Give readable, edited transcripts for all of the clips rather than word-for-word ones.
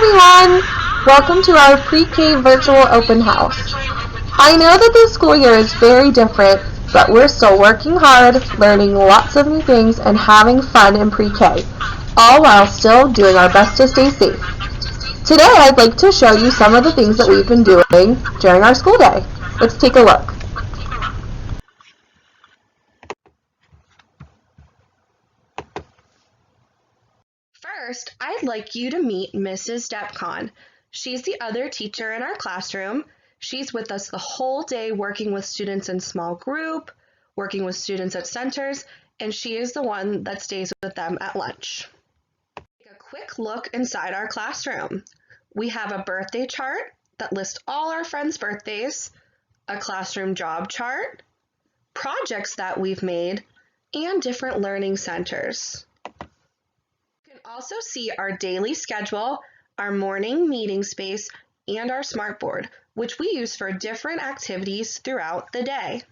everyone! Welcome to our pre-K virtual open house. I know that this school year is very different, but we're still working hard, learning lots of new things, and having fun in pre-K, all while still doing our best to stay safe. Today I'd like to show you some of the things that we've been doing during our school day. Let's take a look. First, I'd like you to meet Mrs. Depcon. She's the other teacher in our classroom. She's with us the whole day working with students in small group, working with students at centers, and she is the one that stays with them at lunch. Take a quick look inside our classroom. We have a birthday chart that lists all our friends' birthdays, a classroom job chart, projects that we've made, and different learning centers. You can also see our daily schedule, our morning meeting space, and our smartboard, which we use for different activities throughout the day.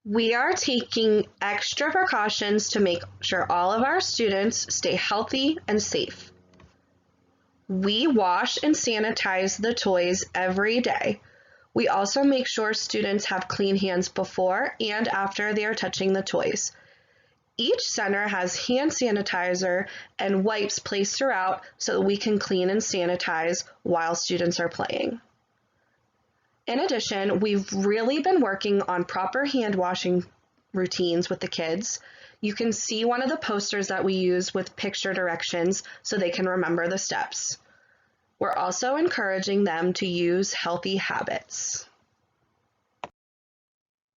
We are taking extra precautions to make sure all of our students stay healthy and safe. We wash and sanitize the toys every day. We also make sure students have clean hands before and after they are touching the toys. Each center has hand sanitizer and wipes placed throughout so that we can clean and sanitize while students are playing. In addition, we've really been working on proper hand washing routines with the kids. You can see one of the posters that we use with picture directions so they can remember the steps. We're also encouraging them to use healthy habits.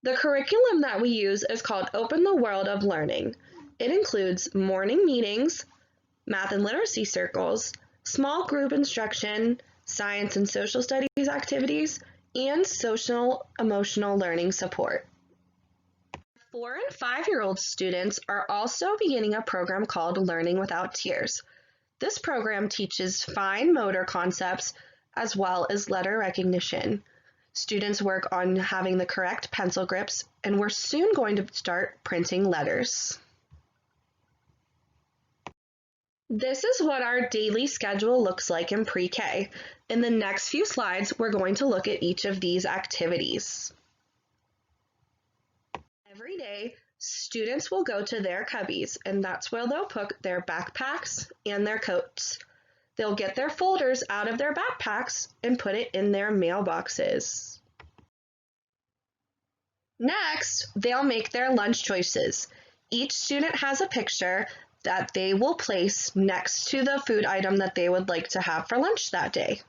The curriculum that we use is called Open the World of Learning. It includes morning meetings, math and literacy circles, small group instruction, science and social studies activities, and social emotional learning support. 4- and 5-year-old students are also beginning a program called Learning Without Tears. This program teaches fine motor concepts as well as letter recognition. Students work on having the correct pencil grips, and we're soon going to start printing letters. This is what our daily schedule looks like in pre-K. In the next few slides, we're going to look at each of these activities. Every day, students will go to their cubbies, and that's where they'll put their backpacks and their coats. They'll get their folders out of their backpacks and put it in their mailboxes. Next, they'll make their lunch choices. Each student has a picture that they will place next to the food item that they would like to have for lunch that day.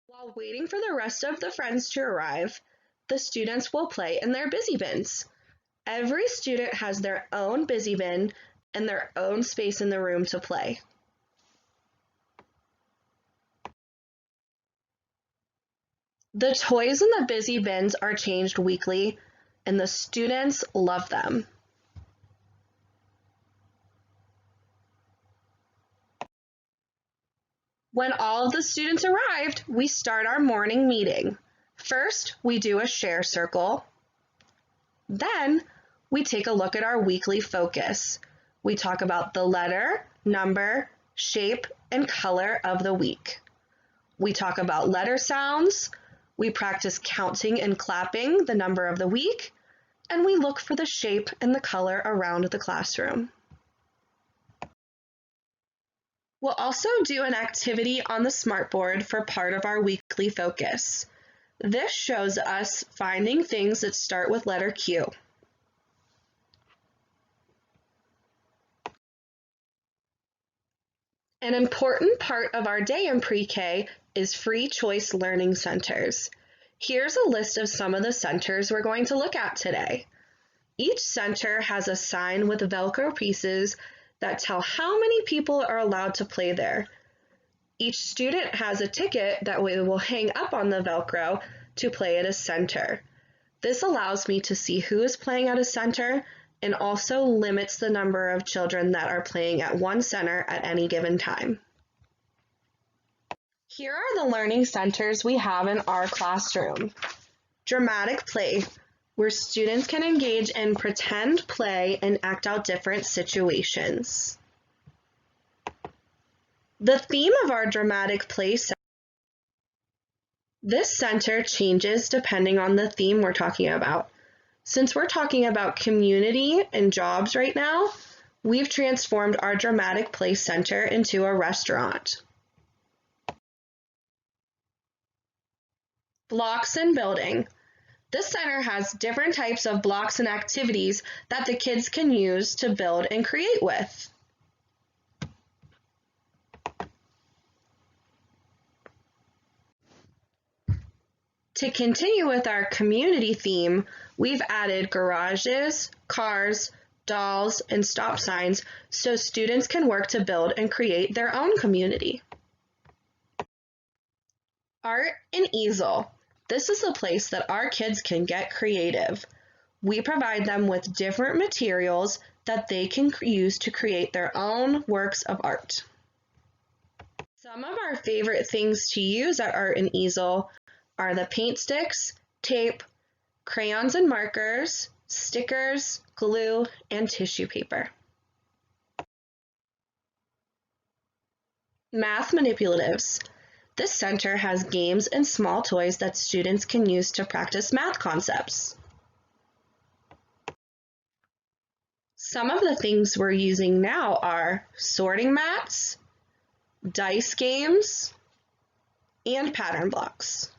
While waiting for the rest of the friends to arrive, the students will play in their busy bins. Every student has their own busy bin and their own space in the room to play. The toys in the busy bins are changed weekly, and the students love them. When all of the students arrived, we start our morning meeting. First, we do a share circle. Then, we take a look at our weekly focus. We talk about the letter, number, shape, and color of the week. We talk about letter sounds. We practice counting and clapping the number of the week, and we look for the shape and the color around the classroom. We'll also do an activity on the smartboard for part of our weekly focus. This shows us finding things that start with letter Q. An important part of our day in pre-K is free choice learning centers. Here's a list of some of the centers we're going to look at today. Each center has a sign with Velcro pieces that tell how many people are allowed to play there. Each student has a ticket that we will hang up on the Velcro to play at a center. This allows me to see who is playing at a center and also limits the number of children that are playing at one center at any given time. Here are the learning centers we have in our classroom. Dramatic play. where students can engage in pretend play and act out different situations. The theme of our dramatic play center. This center changes depending on the theme we're talking about. Since we're talking about community and jobs right now, we've transformed our dramatic play center into a restaurant. Blocks and building. This center has different types of blocks and activities that the kids can use to build and create with. To continue with our community theme, we've added garages, cars, dolls, and stop signs so students can work to build and create their own community. Art and easel. This is a place that our kids can get creative. We provide them with different materials that they can use to create their own works of art. Some of our favorite things to use at Art and Easel are the paint sticks, tape, crayons and markers, stickers, glue, and tissue paper. Math manipulatives. This center has games and small toys that students can use to practice math concepts. Some of the things we're using now are sorting mats, dice games, and pattern blocks.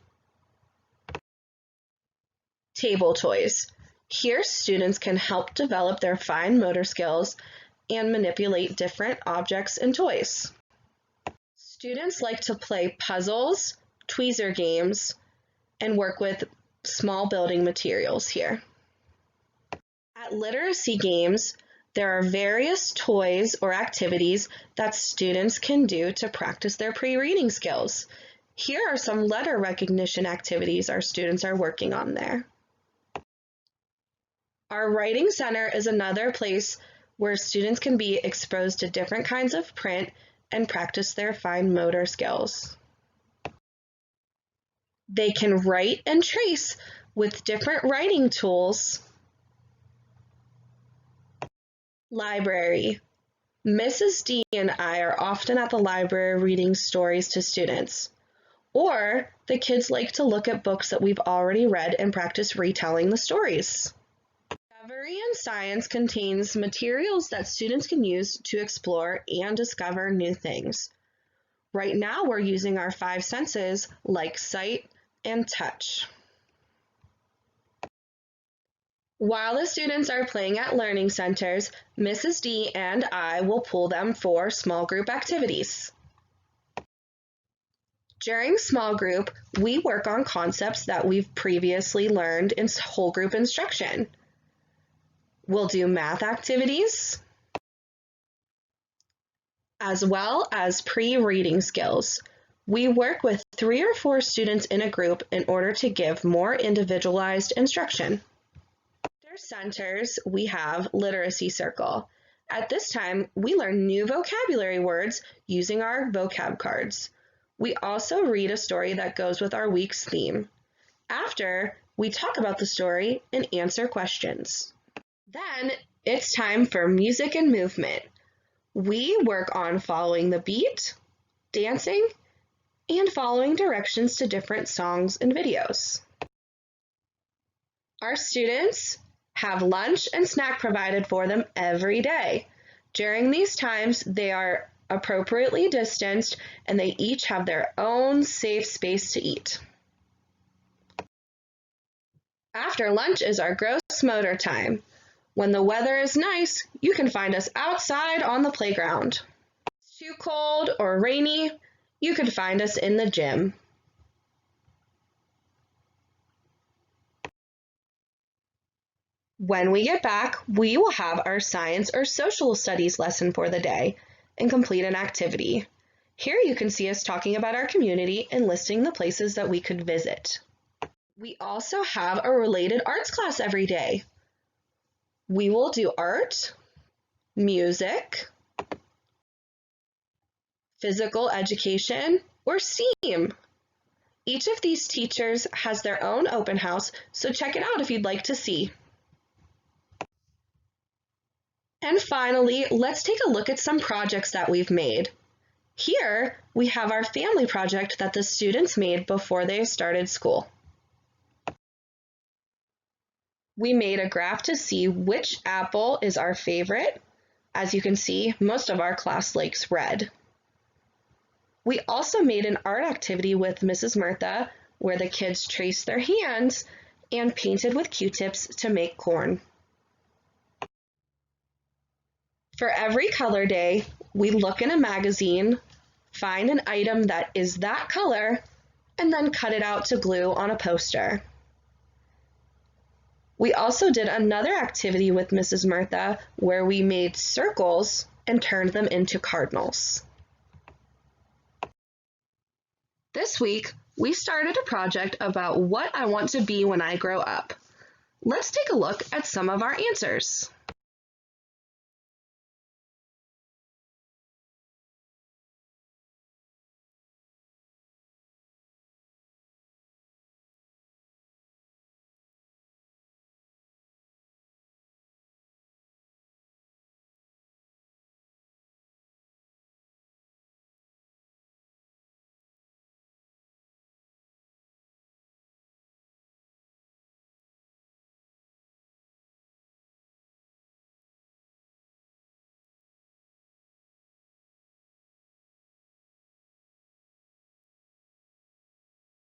Table toys. Here, students can help develop their fine motor skills and manipulate different objects and toys. Students like to play puzzles, tweezer games, and work with small building materials here. At literacy games, there are various toys or activities that students can do to practice their pre-reading skills. Here are some letter recognition activities our students are working on there. Our writing center is another place where students can be exposed to different kinds of print and practice their fine motor skills. They can write and trace with different writing tools. Library. Mrs. D and I are often at the library reading stories to students. Or the kids like to look at books that we've already read and practice retelling the stories. Discovery in Science contains materials that students can use to explore and discover new things. Right now we're using our 5 senses like sight and touch. While the students are playing at learning centers, Mrs. D and I will pull them for small group activities. During small group, we work on concepts that we've previously learned in whole group instruction. We'll do math activities, as well as pre-reading skills. We work with 3 or 4 students in a group in order to give more individualized instruction. After centers, we have Literacy Circle. At this time, we learn new vocabulary words using our vocab cards. We also read a story that goes with our week's theme. After, we talk about the story and answer questions. Then, it's time for music and movement. We work on following the beat, dancing, and following directions to different songs and videos. Our students have lunch and snack provided for them every day. During these times, they are appropriately distanced and they each have their own safe space to eat. After lunch is our gross motor time. When the weather is nice, you can find us outside on the playground. If it's too cold or rainy, you can find us in the gym. When we get back, we will have our science or social studies lesson for the day and complete an activity. Here you can see us talking about our community and listing the places that we could visit. We also have a related arts class every day. We will do art, music, physical education, or STEAM. Each of these teachers has their own open house, so check it out if you'd like to see. And finally, let's take a look at some projects that we've made. Here, we have our family project that the students made before they started school. We made a graph to see which apple is our favorite. As you can see, most of our class likes red. We also made an art activity with Mrs. Murtha where the kids traced their hands and painted with Q-tips to make corn. For every color day, we look in a magazine, find an item that is that color, and then cut it out to glue on a poster. We also did another activity with Mrs. Murtha where we made circles and turned them into cardinals. This week, we started a project about what I want to be when I grow up. Let's take a look at some of our answers.